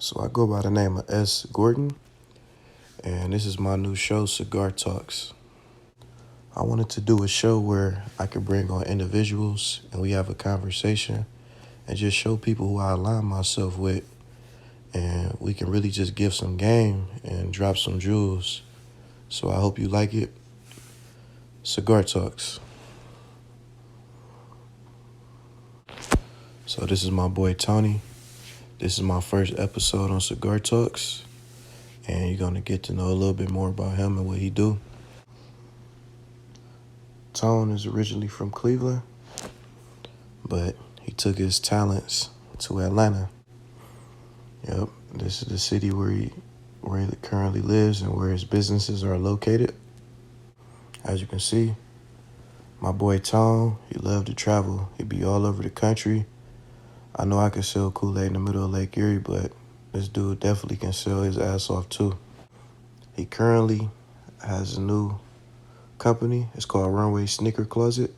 So I go by the name of S. Gordon, and this is my new show, Cigar Talks. I wanted to do a show where I could bring on individuals and we have a conversation and just show people who I align myself with, and we can really just give some game and drop some jewels. So I hope you like it. Cigar Talks. So this is my boy Tony. This is my first episode on Cigar Talks, and you're gonna get to know a little bit more about him and what he do. Tone is originally from Cleveland, but he took his talents to Atlanta. Yep, this is the city where he currently lives and where his businesses are located. As you can see, my boy Tone, he loved to travel. He'd be all over the country. I know I could sell Kool-Aid in the middle of Lake Erie, but this dude definitely can sell his ass off too. He currently has a new company. It's called Runway Sneaker Closet,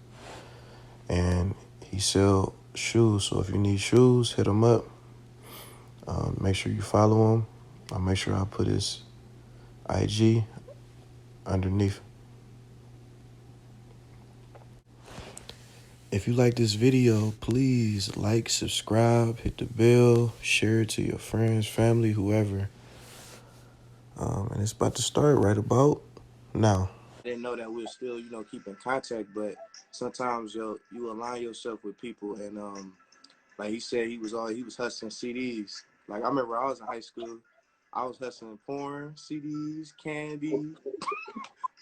and he sell shoes. So if you need shoes, hit him up. Make sure you follow him. I'll make sure I put his IG underneath. If you like this video, please like, subscribe, hit the bell, share it to your friends, family, whoever. And it's about to start right about now. I didn't know that we were still, keep in contact, but sometimes you align yourself with people, and like he said, he was hustling CDs. Like I remember I was in high school, I was hustling porn, CDs, candy.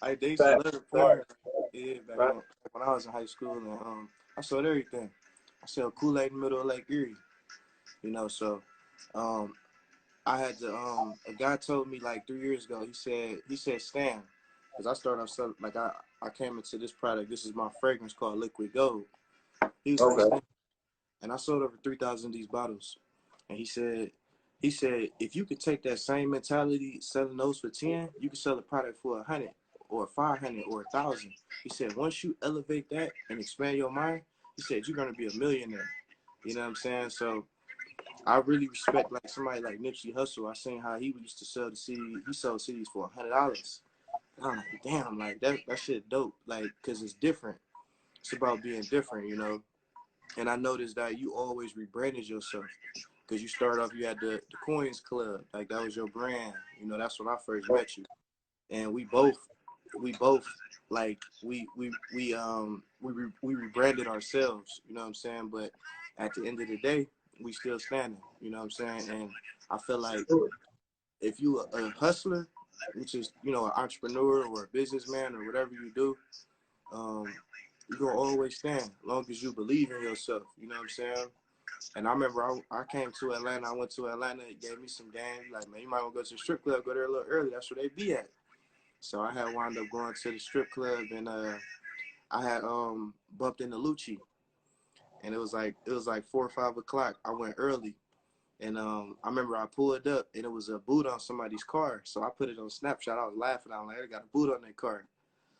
Like they used to love the porn. Yeah, back when I was in high school, and I sold everything. I sold Kool-Aid in the middle of Lake Erie, So um, I had to. A guy told me like 3 years ago. He said Stan, because I started off selling, like I came into this product. This is my fragrance called Liquid Gold. He was like, Stan, and I sold over 3,000 of these bottles. And he said, if you could take that same mentality, selling those for 10, you can sell the product for 100 or 500 or 1,000. He said, once you elevate that and expand your mind, he said, you're going to be a millionaire. You know what I'm saying? So I really respect like somebody like Nipsey Hussle. I seen how he used to sell the CD. He sold CDs for $100. I'm like, damn, like that shit dope. Like, cause it's different. It's about being different. And I noticed that you always rebranded yourself. Cause you started off, you had the Coins Club. Like that was your brand. That's when I first met you. And we both like we rebranded ourselves, you know what I'm saying? But at the end of the day, we still standing, you know what I'm saying? And I feel like if you a hustler, which is, an entrepreneur or a businessman or whatever you do, you're gonna always stand as long as you believe in yourself, you know what I'm saying? And I remember I came to Atlanta. I went to Atlanta. It gave me some game. Like, man, you might want to go to the strip club. Go there a little early. That's where they be at. So I had wound up going to the strip club, and I had bumped into Lucci, and it was like 4 or 5 o'clock. I went early, and I remember I pulled up, and it was a boot on somebody's car. So I put it on Snapchat. I was laughing. I was like, they got a boot on their car.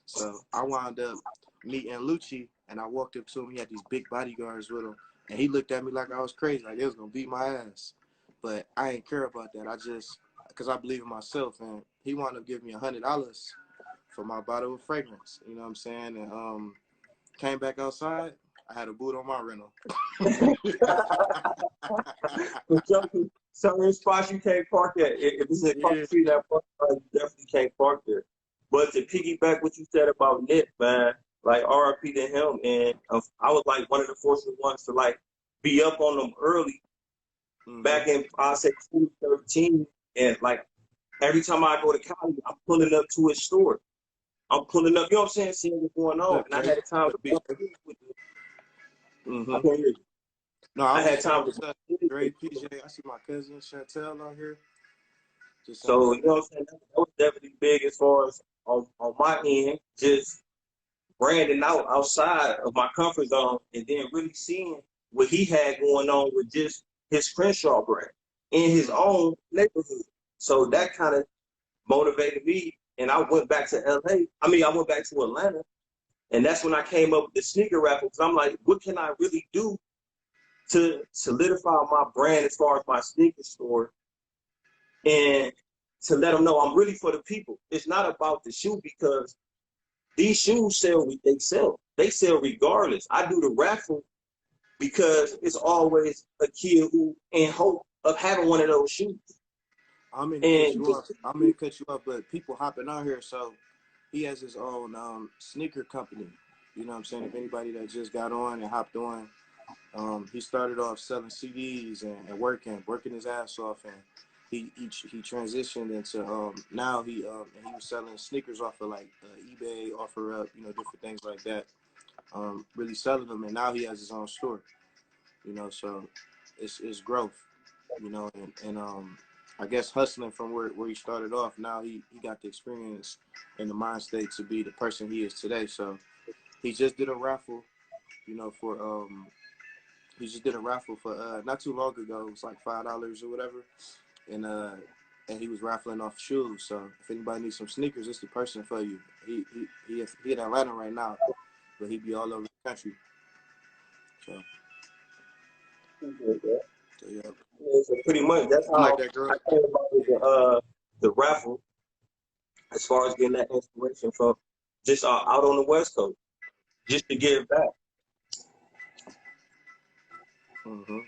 So I wound up meeting Lucci, and I walked up to him. He had these big bodyguards with him, and he looked at me like I was crazy, like they was gonna beat my ass. But I ain't care about that. I just, cause I believe in myself, and he wound up giving me $100 for my bottle of fragrance. You know what I'm saying? And came back outside. I had a boot on my rental. Certain spots you can't park at. If it's a park street that park, you definitely can't park there. But to piggyback what you said about Nip, man, like RIP to him, and I was like one of the fortunate ones to like be up on them early back in I say 2013, and like every time I go to Cali, I'm pulling up to his store. I'm pulling up, you know what I'm saying, seeing what's going on, and I had time to be. I can't hear you. No, I had time to Dre, PJ. I see my cousin Chantel on here. So you know what I'm saying? That was definitely big as far as on my end, just branding out outside of my comfort zone, and then really seeing what he had going on with just his Crenshaw brand in his own neighborhood. So that kind of motivated me, and I went back to LA. I went back to Atlanta, and that's when I came up with the sneaker raffle. Because I'm like, what can I really do to solidify my brand as far as my sneaker store and to let them know I'm really for the people. It's not about the shoe because these shoes sell. They sell. They sell regardless. I do the raffle because it's always a kid who in hope of having one of those shoes. I'm in to cut And you off. I'm in to cut you off, but people hopping on here, so he has his own sneaker company. You know what I'm saying? If anybody that just got on and hopped on, he started off selling CDs and working his ass off, and he transitioned into now and he was selling sneakers off of like eBay, OfferUp, you know, different things like that. Really selling them, and now he has his own store. You know, so it's growth. You know, and I guess hustling from where he started off. Now he got the experience and the mind state to be the person he is today. So he just did a raffle. You know, for he just did a raffle for not too long ago. It was like $5 or whatever, and he was raffling off shoes. So if anybody needs some sneakers, it's the person for you. He in Atlanta right now, but he be all over the country. So, yeah, so pretty much that's you like how that girl? I came about with the raffle as far as getting that inspiration from just out on the West Coast, just to give back. Mm-hmm.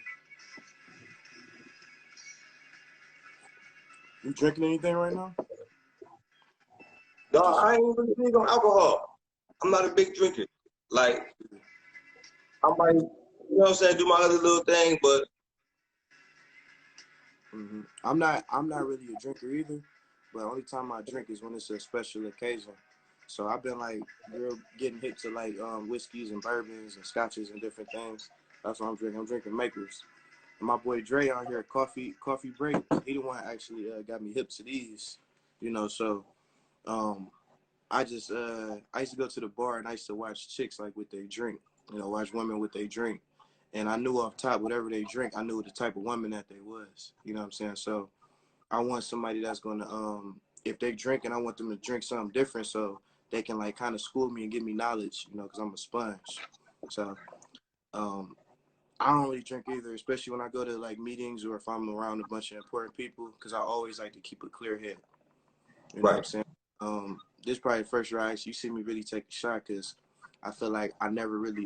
You drinking anything right now? No, I ain't really big on alcohol. I'm not a big drinker. Like I might, you know what I'm saying, do my other little thing, but Mm-hmm. I'm not really a drinker either, but only time I drink is when it's a special occasion. So I've been like real getting hip to like whiskeys and bourbons and scotches and different things. That's what I'm drinking. I'm drinking makers. And my boy Dre on here, coffee break. He the one actually got me hip to these. You know, so um, I used to go to the bar and I used to watch chicks like what they drink. You know, watch women what they drink. And I knew off top whatever they drink, I knew the type of woman that they was. You know what I'm saying? So I want somebody that's gonna if they drink and I want them to drink something different so they can like kind of school me and give me knowledge, you know, because I'm a sponge. So um I don't really drink either, especially when I go to like meetings or if I'm around a bunch of important people, because I always like to keep a clear head. You know what I'm right. saying? This is probably the first year I actually see me really take a shot because I feel like I never really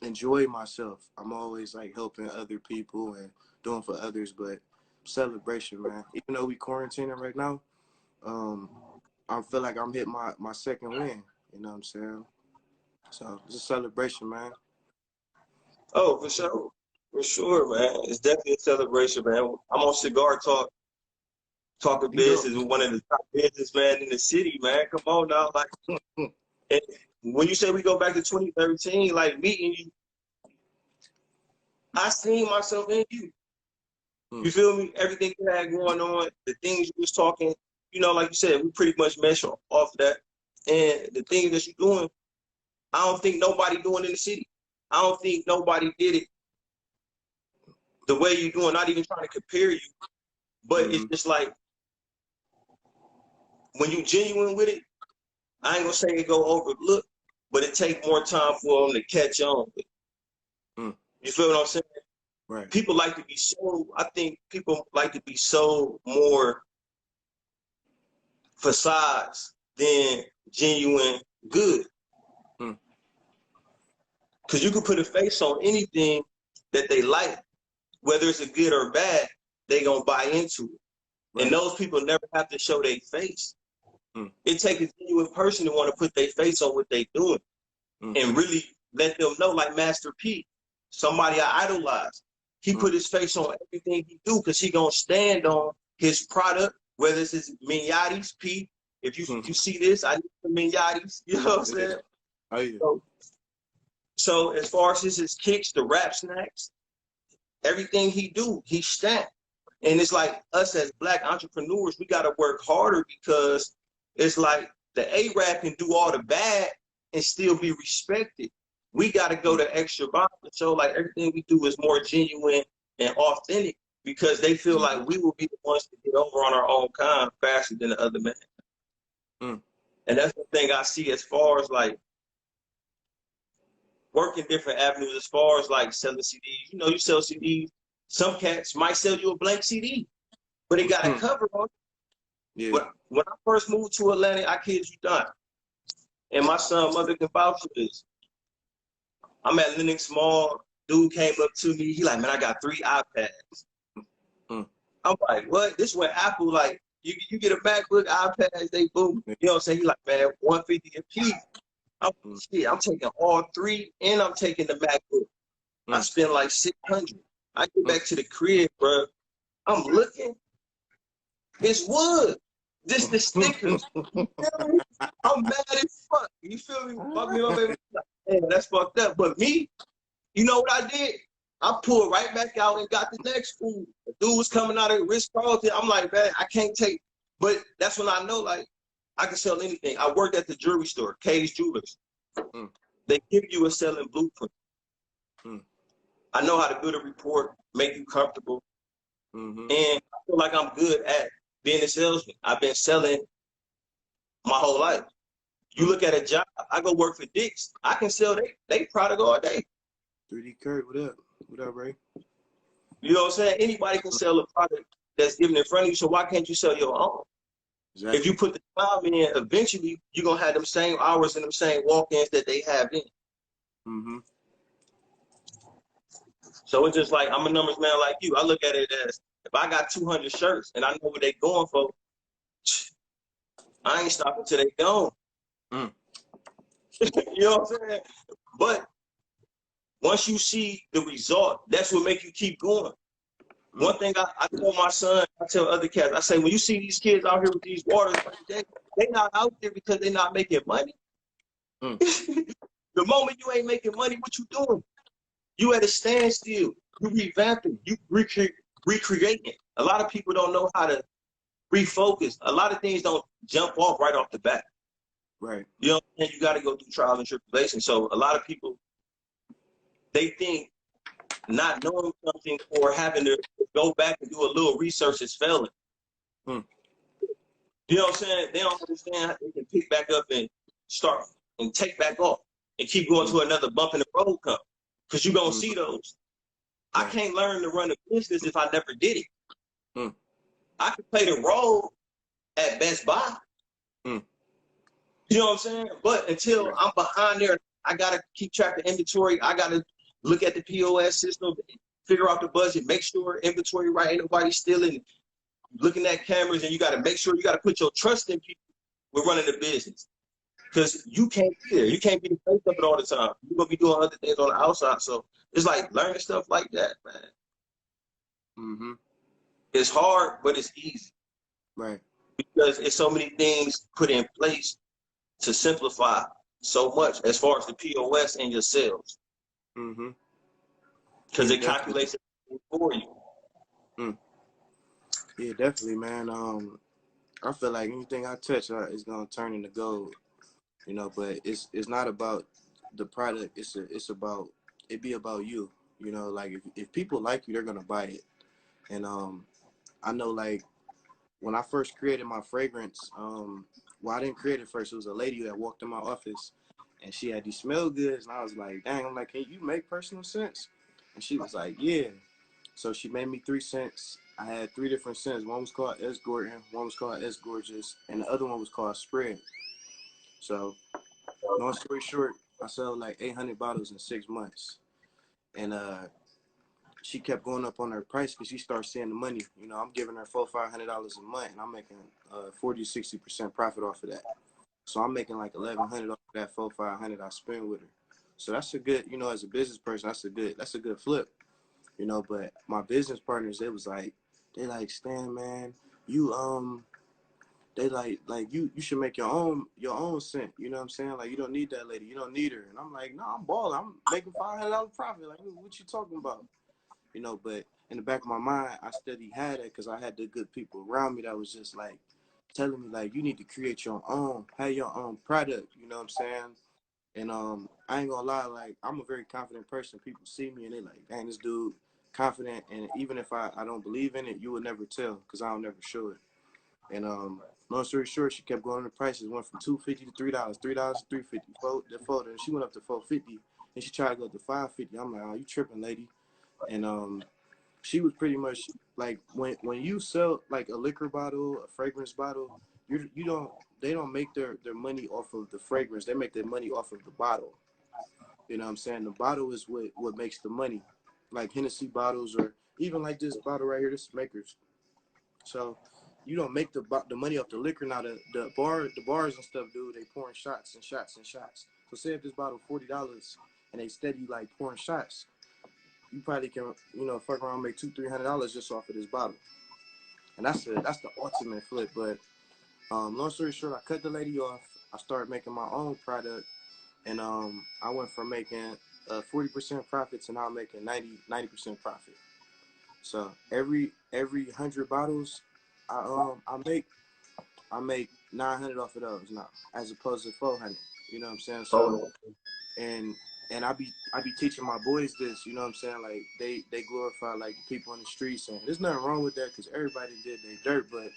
enjoy myself. I'm always like helping other people and doing for others, but celebration, man. Even though we quarantining right now, um, I feel like I'm hitting my second win. You know what I'm saying? So it's a celebration, man. Oh, for sure, man. It's definitely a celebration, man. I'm on Cigar Talk, talking You know, business with one of the top businessmen in the city, man. Come on now, like. And when you say we go back to 2013, like meeting you, I seen myself in you. You feel me? Everything you had going on, the things you was talking, you know, like you said, we pretty much mesh off of that. And the things that you're doing, I don't think nobody doing in the city. I don't think nobody did it the way you're doing, not even trying to compare you. But it's mm-hmm. just like when you genuine with it, I ain't gonna say it go overlook, but it take more time for them to catch on. You feel what I'm saying? Right. People like to be sold. I think people like to be sold more facades than genuine good. Mm. Because you can put a face on anything that they like, whether it's a good or bad, they gonna buy into it. Right. And those people never have to show their face. It takes a genuine person to want to put their face on what they doing and really let them know, like Master P, somebody I idolize. He put his face on everything he do because he gonna stand on his product, whether it's his Miniatis, P. If you see this, I need some Miniatis. You know what I'm saying? Oh yeah. So as far as his kicks, the rap snacks, everything he do, he stand. And it's like us as black entrepreneurs, we gotta work harder because it's like the A-Rap can do all the bad and still be respected. We gotta go the extra mile to show like everything we do is more genuine and authentic because they feel like we will be the ones to get over on our own kind faster than the other man. And that's the thing I see as far as like working different avenues as far as like selling CDs. You know, you sell CDs. Some cats might sell you a blank CD, but it got a cover on it. Yeah. When I first moved to Atlanta, I kid you not, and my son mother can vouch for this. I'm at Lenox Mall. Dude came up to me. He like, man, I got 3 iPads. I'm like, what? This is when Apple, like, you get a MacBook, iPads, they boom. You know what I'm saying? He like, man, $150 a piece. I'm taking all 3, and I'm taking the MacBook. I spent like $600. I get back to the crib, bro. I'm looking. It's wood. This the stickers. You feel me? I'm mad as fuck. You feel me? Fuck me up, baby. Man, that's fucked up. But me, you know what I did? I pulled right back out and got the next food. The dude was coming out of Ritz-Carlton. I'm like, man, I can't take. But that's when I know, like, I can sell anything. I worked at the jewelry store, K's Jewelers. They give you a selling blueprint. I know how to build a report, make you comfortable. And I feel like I'm good at being a salesman. I've been selling my whole life. You look at a job, I go work for Dick's. I can sell they product all day. 3D Kurt, what up? What up, Ray? You know what I'm saying? Anybody can sell a product that's given in front of you, so why can't you sell your own? Exactly. If you put the time in, eventually you're going to have them same hours and them same walk-ins that they have in. So it's just like, I'm a numbers man like you. I look at it as, if I got 200 shirts and I know what they going for, I ain't stopping till they gone. You know what I'm saying? But once you see the result, that's what make you keep going. One thing I tell my son, I tell other cats, I say, when you see these kids out here with these waters, they not out there because they're not making money. The moment you ain't making money, what you doing? You at a standstill. You revamping. You recreating. A lot of people don't know how to refocus. A lot of things don't jump off right off the bat. Right. You know, and you got to go through trial and tribulation. So a lot of people, they think not knowing something or having to go back and do a little research is failing. You know what I'm saying? They don't understand how they can pick back up and start and take back off and keep going to another bump in the road come. Because you're going to see those. I can't learn to run a business if I never did it. I could play the role at Best Buy. You know what I'm saying? But until I'm behind there, I got to keep track of inventory. I got to look at the POS system, figure out the budget, make sure inventory right, ain't nobody stealing, looking at cameras, and you got to make sure you got to put your trust in people with running the business. Because you can't be there. You can't be the face of it all the time. You're going to be doing other things on the outside. So it's like learning stuff like that, man. It's hard, but it's easy. Right. Because it's so many things put in place to simplify so much as far as the POS and your sales. Because it calculates it for you. Yeah, definitely, man. I feel like anything I touch is gonna turn into gold. You know, but it's not about the product. It's about it be about you. You know, like if people like you, they're gonna buy it. And I know, like, when I first created my fragrance, well, I didn't create it first. It was a lady that walked in my office, and she had these smell goods, and I was like, dang, I'm like, can you make personal scents? And she was like, yeah. So she made me 3 scents. I had 3 different scents. One was called S. Gordon, one was called S. Gorgeous, and the other one was called Spread. So, long story short, I sold like 800 bottles in 6 months. And she kept going up on her price because she started seeing the money. You know, I'm giving her $400-500 a month, and I'm making 40-60% profit off of that. So I'm making like 1,100 off of that 400-500 I spend with her. So that's a good, you know, as a business person, that's a good flip. You know, but my business partners, they like, Stan, man, you they like you should make your own scent. You know what I'm saying? Like, you don't need that lady, you don't need her. And I'm like, no, I'm balling. I'm making $500 profit. Like, what you talking about? You know, but in the back of my mind, I steady had it because I had the good people around me that was just like telling me, like, you need to create your own, have your own product. You know what I'm saying? And I ain't gonna lie, like, I'm a very confident person. People see me and they like, dang, this dude confident. And even if I don't believe in it, you would never tell because I don't never show it. And long story short, she kept going. The prices went from $2.50 to $3, $3 to $3.50. The photo, and she went up to $4.50, and she tried to go up to $5.50. I'm like, oh, you tripping, lady? And she was pretty much like when you sell like a liquor bottle, a fragrance bottle, you don't they don't make their money off of the fragrance. They make their money off of the bottle. You know what I'm saying? The bottle is what makes the money. Like Hennessy bottles or even like this bottle right here, this is Makers. So you don't make the money off the liquor. Now the bars and stuff, dude, they pouring shots and shots and shots. So say if this bottle $40 and they steady like pouring shots, you probably can fuck around and make $200-300 just off of this bottle. And that's the ultimate flip. But long story short, I cut the lady off. I started making my own product, and I went from making 40% profit to now making 90% profit. So every 100 bottles I make 900 off of those now, as opposed to 400. You know what I'm saying? So Oh, and I be teaching my boys this. You know what I'm saying? Like they glorify like the people in the streets, and there's nothing wrong with that because everybody did their dirt. But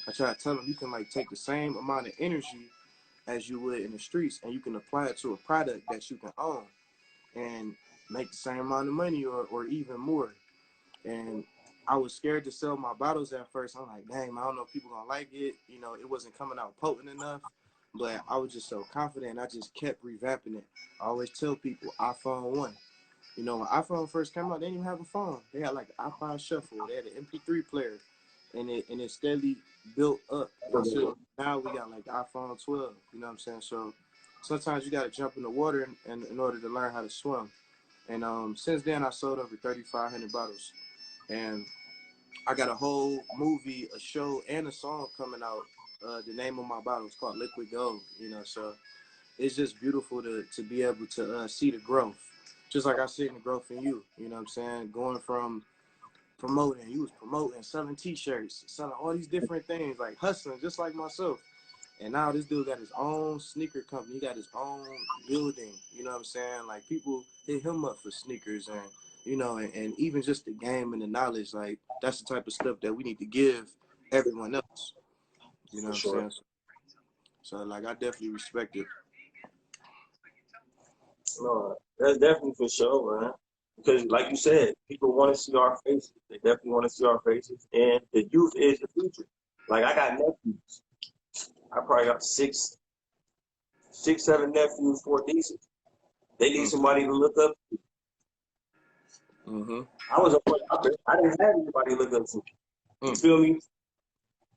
I try to tell them you can like take the same amount of energy as you would in the streets, and you can apply it to a product that you can own and make the same amount of money or even more. And I was scared to sell my bottles at first. I'm like, dang, I don't know if people gonna like it. It wasn't coming out potent enough. But I was just so confident. I just kept revamping it. I always tell people iPhone 1. When iPhone first came out, they didn't even have a phone. They had like an iPod Shuffle. They had an MP3 player, and it steadily built up until now we got like the iPhone 12. You know what I'm saying? So sometimes you got to jump in the water in order to learn how to swim. And since then, I sold over 3,500 bottles. And I got a whole movie, a show, and a song coming out. The name of my bottle is called Liquid Gold. So it's just beautiful to be able to see the growth. Just like I seen the growth in you. You know what I'm saying? Going from you was promoting, selling T-shirts, selling all these different things, like hustling, just like myself. And now this dude got his own sneaker company. He got his own building. You know what I'm saying? Like people hit him up for sneakers and even just the game and the knowledge. Like that's the type of stuff that we need to give everyone else. You know for what I'm sure. saying? So like I definitely respect it. No, that's definitely for sure, man. Because, like you said, people want to see our faces. They definitely want to see our faces, and the youth is the future. Like I got nephews. I probably got six, seven nephews, four nieces. They need Mm. somebody to look up to. Mm-hmm. I was a point. I didn't have anybody to look up to. You Mm. feel me?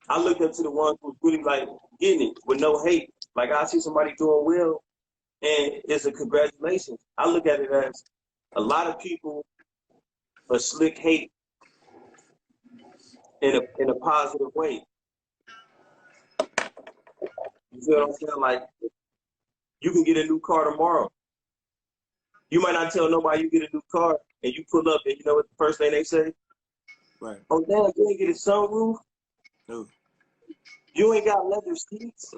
I looked up to the ones who really like getting it with no hate. Like I see somebody doing well, and it's a congratulations. I look at it as a lot of people a slick hate in a positive way. You feel what I'm saying? Like you can get a new car tomorrow. You might not tell nobody you get a new car, and you pull up, and you know what the first thing they say? Right. Oh damn, you ain't get a sunroof. Ooh. You ain't got leather seats.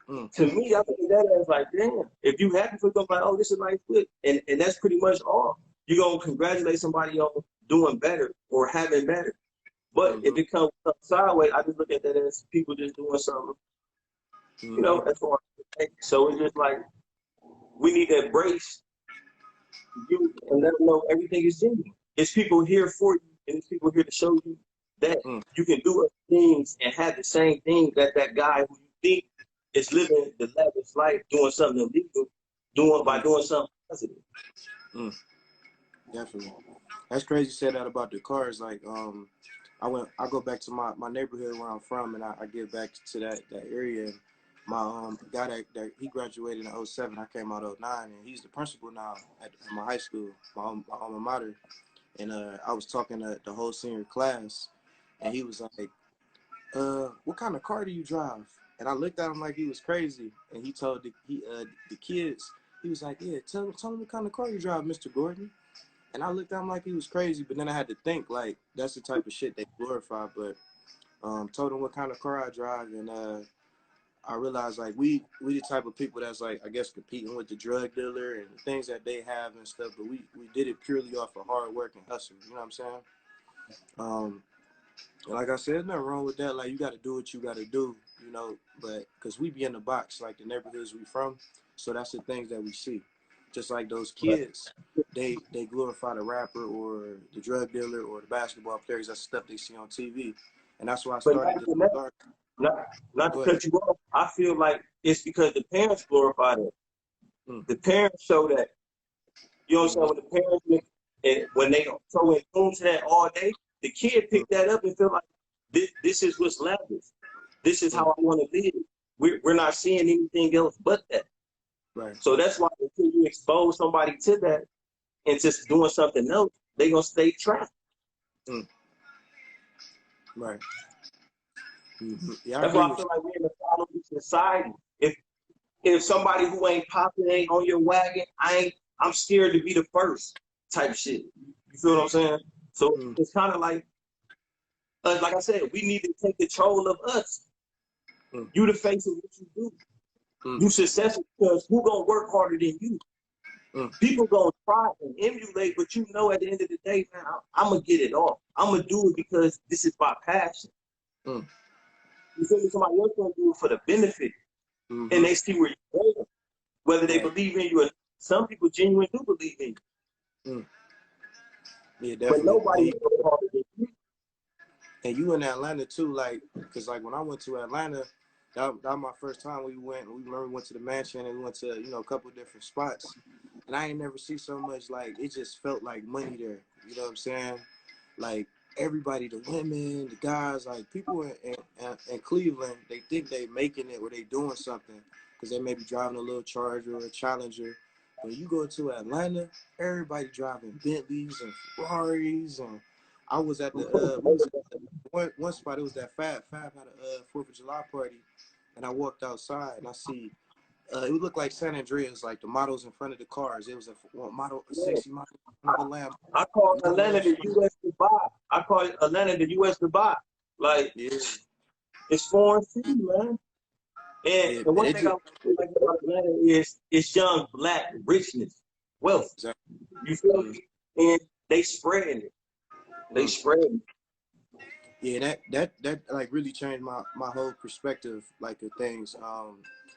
Mm. To me, I think that as like, damn. If you happy for them, like, oh, this is a nice foot, and that's pretty much all. You gonna congratulate somebody on doing better or having better. But Mm-hmm. if it comes up sideways, I just look at that as people just doing something, Mm-hmm. as far as so it's just like we need to embrace you and let them know everything is genuine. It's people here for you, and it's people here to show you that Mm. you can do other things and have the same thing that that guy who you think is living the lavish life, doing something illegal, Mm. doing something positive. Mm. Definitely. That's crazy you said that about the cars. Like, I go back to my neighborhood where I'm from, and I get back to that area. And my guy that he graduated in '07, I came out '09, and he's the principal now at my high school, my alma mater. And I was talking to the whole senior class, and he was like, what kind of car do you drive? And I looked at him like he was crazy, and he told the kids, he was like, yeah, tell him what kind of car you drive, Mr. Gordon. And I looked at him like he was crazy, but then I had to think like that's the type of shit they glorify. But told him what kind of car I drive, and I realized like we the type of people that's like I guess competing with the drug dealer and the things that they have and stuff. But we did it purely off of hard work and hustle. You know what I'm saying? And like I said, there's nothing wrong with that. Like you got to do what you got to do, But because we be in the box, like the neighborhoods we from, so that's the things that we see. Just like those kids, they glorify the rapper or the drug dealer or the basketball players. That's stuff they see on TV, and that's why I But started not this for that, cigar. not to Go ahead. cut you off. I feel like it's because the parents glorify that. Mm. The parents show that. You know what I'm saying? Mm-hmm. When the parents and when they so in tune to that all day, the kid pick that up and feel like this is what's lavish. This is how Mm. I want to live. We're not seeing anything else but that. Right. So that's why until you expose somebody to that and just doing something else, they gonna stay trapped. Mm. Right. Mm-hmm. Yeah, I That's agree why I with feel like we're in a following society. If somebody who ain't popping ain't on your wagon, I'm scared to be the first type shit. You feel what I'm saying? So you. Mm. it's kind of like I said, we need to take control of us. Mm. You the face of what you do. Mm. You successful because who gonna work harder than you? Mm. People gonna try and emulate, but you know at the end of the day, man, I'm gonna get it off. I'm gonna do it because this is my passion. Mm. You feel me? Somebody else gonna do it for the benefit, and Mm-hmm. they see where you're going, whether they Right. believe in you or not. Some people genuinely do believe in you, Mm. Yeah, but definitely. nobody works harder than you. And you in Atlanta too, like, cause like when I went to Atlanta, that was my first time. We remember we went to the mansion and we went to a couple of different spots, and I ain't never see so much. Like it just felt like money there. You know what I'm saying? Like everybody, the women, the guys, like people in Cleveland, they think they making it or they doing something because they may be driving a little Charger or a Challenger. When you go to Atlanta, everybody driving Bentleys and Ferraris, and I was at the we was at one spot. It was that Fab had a 4th of July party, and I walked outside and I see it would look like San Andreas, like the models in front of the cars. It was a Yeah. sexy model in front of a Lambo. I call Another Atlanta one. the U.S. Dubai. I call Atlanta the U.S. Dubai. Like Yeah, it's foreign city, man. yeah, And and one it thing I just like about Atlanta is it's young black richness, wealth. exactly. You feel Mm, me? And they spreading it. They mm. spreading it. Yeah, that like really changed my whole perspective like of things.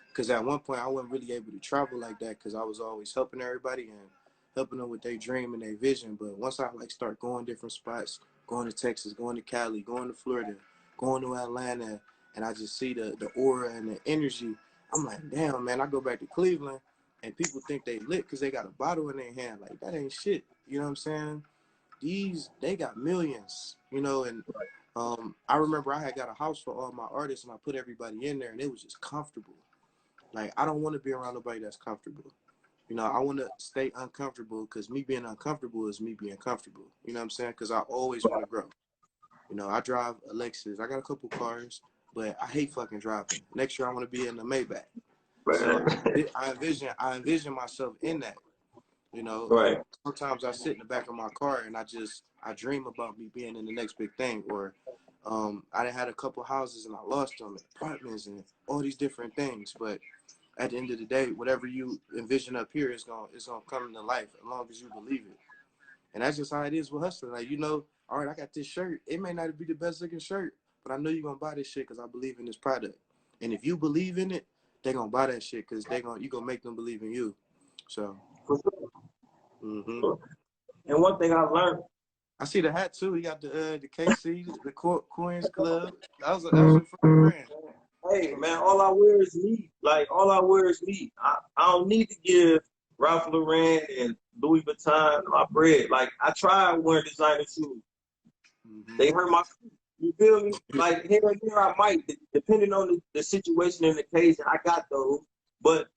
Because at one point I wasn't really able to travel like that because I was always helping everybody and helping them with their dream and their vision. But once I like start going different spots, going to Texas, going to Cali, going to Florida, going to Atlanta, and I just see the aura and the energy, I'm like, damn, man. I go back to Cleveland and people think they lit because they got a bottle in their hand. Like that ain't shit. You know what I'm saying? They got millions, and I remember I had got a house for all my artists and I put everybody in there and it was just comfortable. Like I don't want to be around nobody that's comfortable. I want to stay uncomfortable because me being uncomfortable is me being comfortable. You know what I'm saying? Because I always want to grow. I drive a Lexus. I got a couple cars, but I hate fucking driving. Next year I want to be in the Maybach. So Man. I envision myself in that. Like Right. sometimes I sit in the back of my car and I dream about me being in the next big thing. Or I had a couple houses and I lost them, apartments and all these different things. But at the end of the day, whatever you envision up here is gonna come into life as long as you believe it. And that's just how it is with hustling. Like all right, I got this shirt. It may not be the best looking shirt, but I know you're gonna buy this shit because I believe in this product. And if you believe in it, they're gonna buy that shit because you gonna make them believe in you. So. For sure. Mm-hmm. And one thing I learned. I see the hat too. You got the KC, the Queens Club. That was your first brand. Hey man, all I wear is me. Like all I wear is me. I don't need to give Ralph Lauren and Louis Vuitton my bread. Like I tried wearing designer shoes. Mm-hmm. They hurt my feet. You feel me? Like here and there I might, depending on the situation and the occasion, I got those. But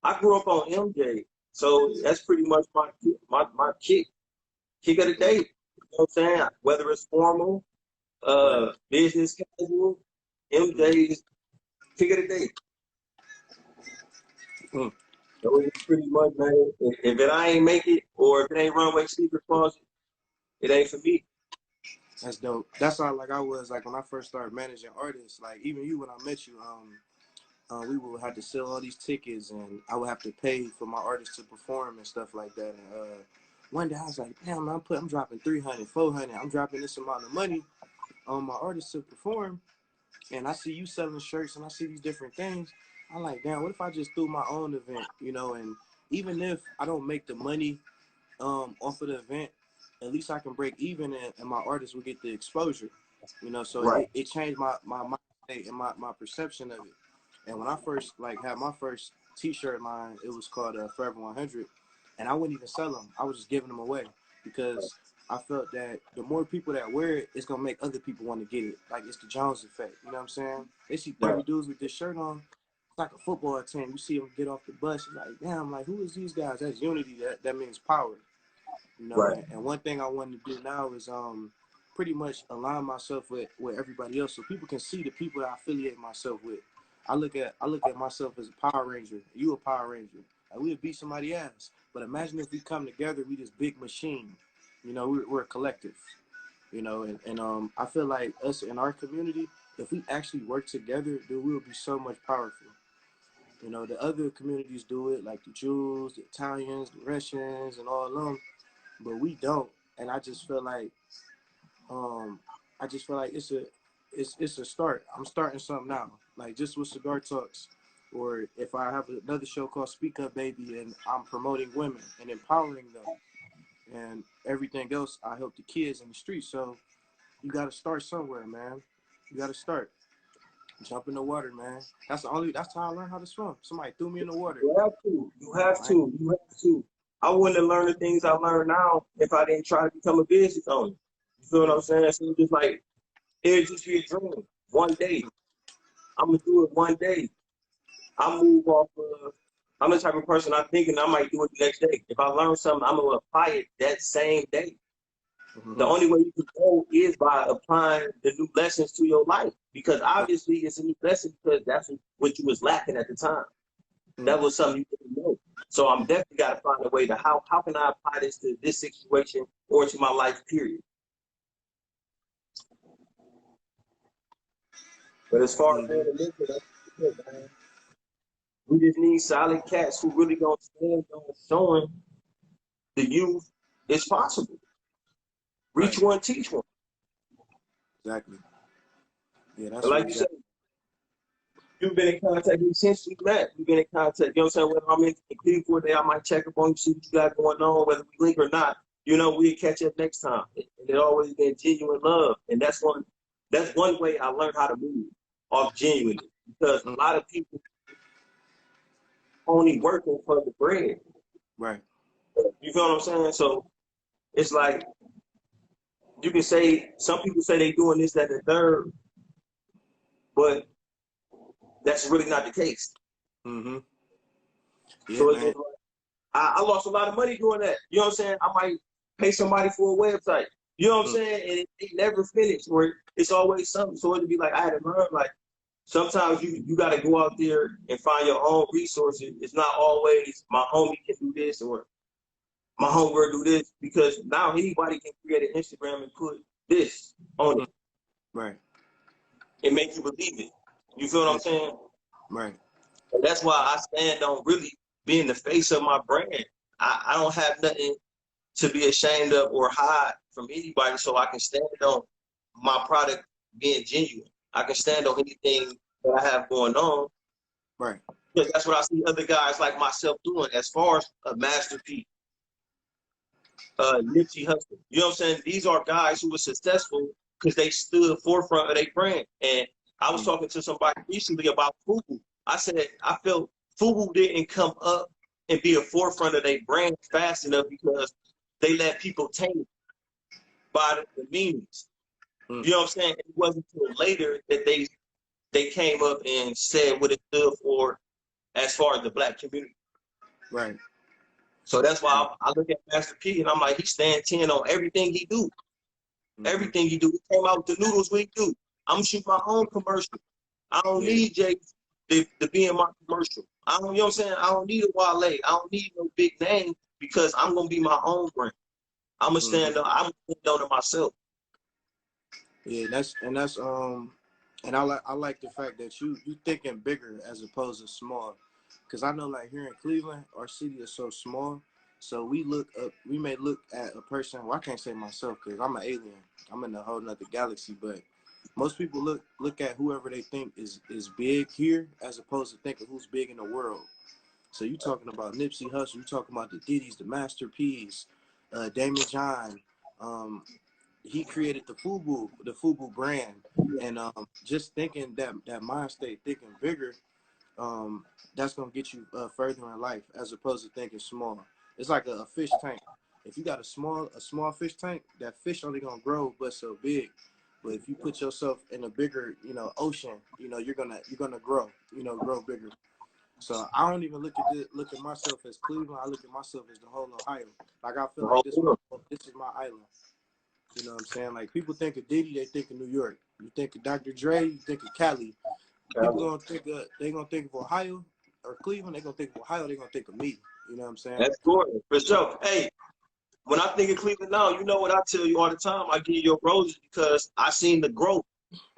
I grew up on MJ. So that's pretty much my kick of the day. You know what I'm saying? Whether it's formal, Right. business casual, Mm-hmm. MJ's kick of the day. Mm. So it's pretty much, man. If it I ain't make it, or if it ain't runway sneaker closet, it ain't for me. That's dope. That's how like I was like when I first started managing artists. Like even you when I met you, we would have to sell all these tickets and I would have to pay for my artists to perform and stuff like that. And one day I was like, damn, man, I'm dropping 300, 400. I'm dropping this amount of money on my artists to perform. And I see you selling shirts and I see these different things. I'm like, damn, what if I just threw my own event, and even if I don't make the money off of the event, at least I can break even, and my artists will get the exposure. You know, so Right. it changed my mindset and my perception of it. And when I first like had my first T-shirt line, it was called Forever 100, and I wouldn't even sell them. I was just giving them away because I felt that the more people that wear it, it's gonna make other people want to get it. Like it's the Jones effect. You know what I'm saying? They see 30 Right. dudes with this shirt on. It's like a football team. You see them get off the bus. It's like, damn, like who is these guys? That's unity. That means power. You know, Right. and one thing I want to do now is pretty much align myself with everybody else so people can see the people that I affiliate myself with. I look at myself as a Power Ranger. You a Power Ranger. Like we would beat somebody ass. But imagine if we come together, we this big machine. You know, we're a collective. You know, and I feel like us in our community, if we actually work together, then we will be so much powerful. You know, the other communities do it, like the Jews, the Italians, the Russians, and all of them, but we don't. And um, I just feel like it's a start. I'm starting something now, like just with Cigar Talks, or if I have another show called Speak Up Baby, and I'm promoting women and empowering them, and everything else, I help the kids in the streets. So you got to start somewhere, man. You got to start. Jump in the water, man. That's how I learned how to swim. Somebody threw me in the water. You have to. You have Right? to. You have to. I wouldn't have learned the things I learned now if I didn't try to become a business owner. You feel what I'm saying? So it's just like it'd just be a dream. One day. I'm gonna do it one day. I move off of I'm the type of person I'm thinking I might do it the next day. If I learn something, I'm gonna apply it that same day. The Mm-hmm. only way you can grow is by applying the new lessons to your life. Because obviously it's a new lesson because that's what you was lacking at the time. That was something you didn't know. So I'm definitely got to find a way to how can I apply this to this situation or to my life period. But as far as being Mm-hmm. a mentor, that's good, man. We just need solid cats who really gonna stand on showing the youth it's possible. Right. Reach one, teach one. Exactly. Yeah, And that's what like we you got. said, you've been in contact with me since we met. We've been in contact. You know what I'm saying? Whether I'm in Cleveland for a day, I might check up on you, see what you got going on, whether we link or not. You know, we'll catch up next time. And it always been genuine love. And that's one way I learned how to move off genuinely. Because a lot of people only working for the bread. Right. You feel what I'm saying? So it's like you can say some people say they doing this, that, and the third, but that's really not the case. Mm-hmm. Yeah, So it's man. just like I lost a lot of money doing that. You know what I'm saying? I might pay somebody for a website. You know what I'm Mm. saying? And it never finished, or it's always something. So it'd be like I had to learn. Like sometimes you got to go out there and find your own resources. It's not always my homie can do this or my homegirl do this because now anybody can create an Instagram and put this on Mm. it Right. and make you believe it. You feel what Yeah. I'm saying? Right. And that's why I stand on really being the face of my brand. I don't have nothing to be ashamed of or hide from anybody so I can stand on my product being genuine. I can stand on anything that I have going on Right. because that's what I see other guys like myself doing as far as a masterpiece, Nipsey Hussle. You know what I'm saying? These are guys who were successful because they stood forefront of their brand. And I was Mm. talking to somebody recently about Fubu. I said I felt Fubu didn't come up and be a forefront of their brand fast enough because they let people taint it by the meanings. Mm. You know what I'm saying? It wasn't until later that they came up and said what it stood for as far as the black community. Right. So that's Yeah. why I look at Master P and I'm like, he stand 10 on everything he do. Mm-hmm. Everything he do. He came out with the noodles we do. I'm gonna shoot my own commercial. I don't Yeah. need Jay to be in my commercial. I don't, you know what I'm saying? I don't need a Wale. I don't need no big name because I'm gonna be my own brand. I'm gonna Mm-hmm. stand up. I'm gonna stand on it myself. Yeah. And I like the fact that you thinking bigger as opposed to small, because I know like here in Cleveland, our city is so small, so we may look at a person. Well, I can't say myself because I'm an alien. I'm in a whole nother galaxy, but most people look at whoever they think is big here as opposed to thinking who's big in the world. So you talking about Nipsey Hussle, you talking about the Diddy's, the Master P's, Damon John. He created the FUBU brand, and just thinking that mind state, thinking bigger, that's gonna get you further in life as opposed to thinking small. It's like a fish tank. If you got a small fish tank, that fish only gonna grow but so big. But if you put yourself in a bigger, ocean, you're gonna grow, grow bigger. So I don't even look at myself as Cleveland. I look at myself as the whole Ohio. Like I feel The like whole this world. is my island. You know what I'm saying? Like people think of Diddy, they think of New York. You think of Dr. Dre, you think of Cali. People gonna think of Ohio or Cleveland. They gonna think of Ohio. They gonna think of me. You know what I'm saying? That's Gordon, for sure. Hey, when I think of Cleveland now, you know what I tell you all the time. I give you your roses because I seen the growth.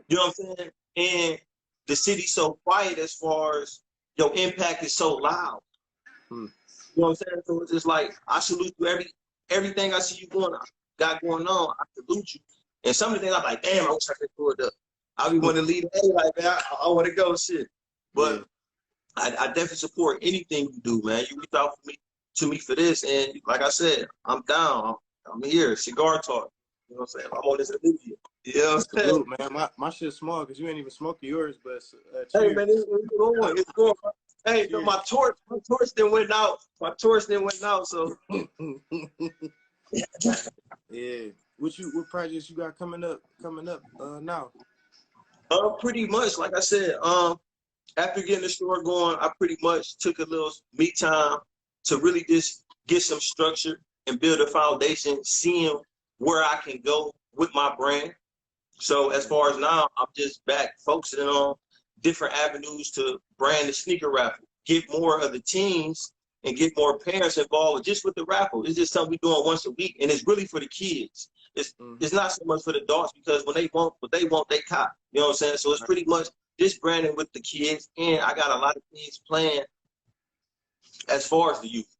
You know what I'm saying? And the city's so quiet as far as your impact is so loud. Hmm. You know what I'm saying? So it's just like I salute you everything I see you got going on. I salute you. And some of the things I'm like, damn, I wish I could pull it up. I be wanting to lead. Hey, like man, I want to go shit. Yeah, But I definitely support anything you do, man. You reach out to me for this, and like I said, I'm down. I'm here. Cigar talk. You know what I'm saying? I'm on this interview. You know what I'm saying? salute, man. My shit's small because you ain't even smoking yours. But Hey man, cheers, it's going. It's going. Hey, so cheers. my torch then went out. My torch then went out. So Yeah. What projects you got coming up now? pretty much, like I said, after getting the store going, I pretty much took a little me time to really just get some structure and build a foundation, seeing where I can go with my brand. So as far as now, I'm just back focusing on different avenues to brand the sneaker raffle, get more of the teams and get more parents involved just with the raffle. It's just something we're doing once a week, and it's really for the kids. It's not so much for the adults because when they want what they want, they cop. You know what I'm saying? So it's pretty much just branding with the kids, and I got a lot of things planned as far as the youth.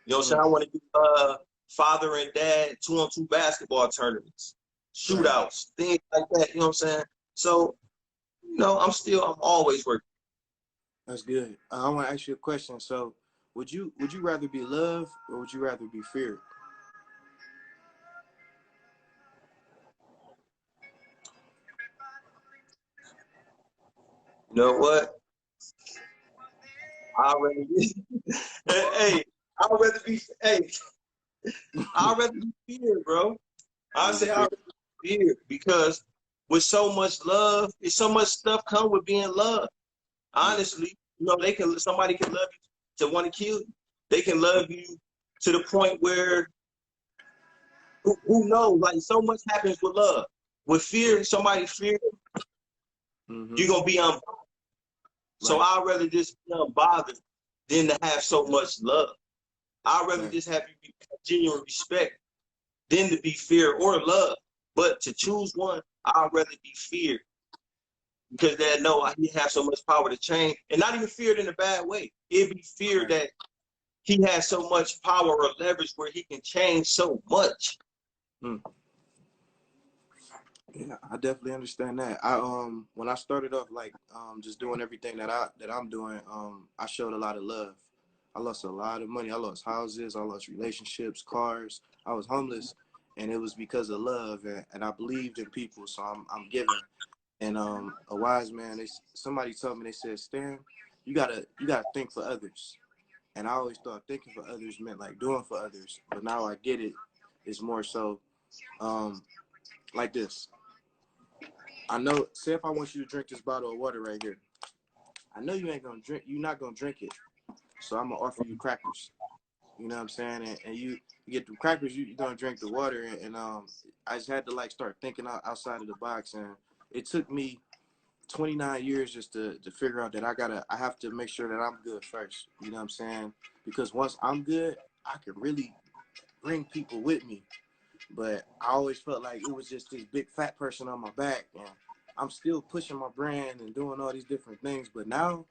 You know what I'm saying? I want to do father and dad 2-on-2 basketball tournaments, Right. shootouts, things like that. You know what I'm saying? So, I'm always working. That's good. I want to ask you a question. So, would you rather be loved or would you rather be feared? You know what? I'd rather be, hey, I'd rather be, hey, I'd rather be feared, bro. I Rather be say I'd feared. rather be feared because with so much love, it's so much stuff come with being loved. Mm. Honestly, somebody can love you to want to kill you. They can love you to the point where who knows? Like so much happens with love. With fear, somebody fear, Mm-hmm. you're gonna be unbothered. So Right. I'd rather just be unbothered than to have so much love. I'd rather Right. just have you be genuine respect than to be fear or love. But to choose one, I'd rather be feared because they know he has so much power to change, and not even feared in a bad way. It'd be fear Right. that he has so much power or leverage where he can change so much. Mm. Yeah, I definitely understand that. I when I started off like just doing everything that I'm doing, I showed a lot of love. I lost a lot of money. I lost houses, I lost relationships, cars. I was homeless, and it was because of love, and I believed in people, so I'm giving. And a wise man, somebody told me, they said, Stan, you gotta think for others. And I always thought thinking for others meant like doing for others, but now I get it. It's more so um like this. I know, say if I want you to drink this bottle of water right here, I know you ain't gonna drink, you're not gonna drink it. So I'm gonna offer you crackers. You know what I'm saying? And you get the crackers, you're gonna drink the water. And I just had to like start thinking outside of the box. And it took me 29 years just to figure out that I have to make sure that I'm good first. You know what I'm saying? Because once I'm good, I can really bring people with me. But I always felt like it was just this big fat person on my back, and I'm still pushing my brand and doing all these different things. But now